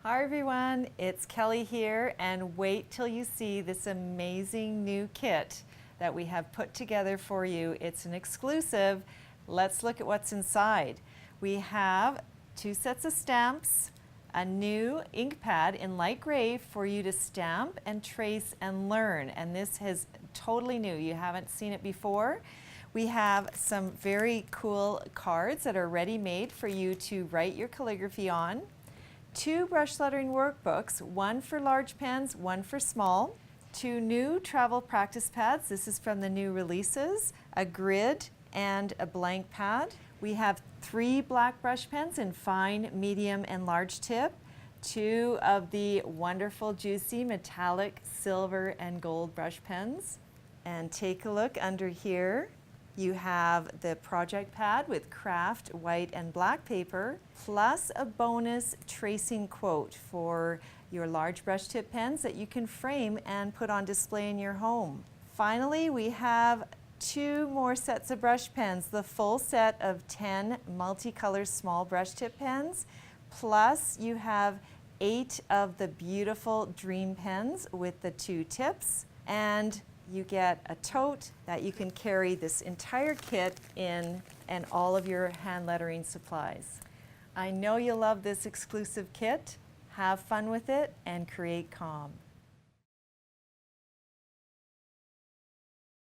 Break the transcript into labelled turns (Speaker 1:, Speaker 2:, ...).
Speaker 1: Hi everyone, it's Kelly here, and wait till you see this amazing new kit that we have put together for you. It's an exclusive. Let's look at what's inside. We have 2 sets of stamps, a new ink pad in light gray for you to stamp and trace and learn, and this is totally new. You haven't seen it before. We have some very cool cards that are ready-made for you to write your calligraphy on. 2 brush lettering workbooks, one for large pens, one for small. 2 new travel practice pads. This is from the new releases, a grid and a blank pad. We have 3 black brush pens in fine, medium, and large tip. 2 of the wonderful, juicy, metallic, silver, and gold brush pens. And take a look under here. You have the project pad with craft, white, and black paper, plus a bonus tracing quote for your large brush tip pens that you can frame and put on display in your home. Finally, we have 2 more sets of brush pens, the full set of 10 multicolor small brush tip pens, plus you have 8 of the beautiful Dream pens with the 2 tips, and you get a tote that you can carry this entire kit in and all of your hand lettering supplies. I know you'll love this exclusive kit. Have fun with it and create calm.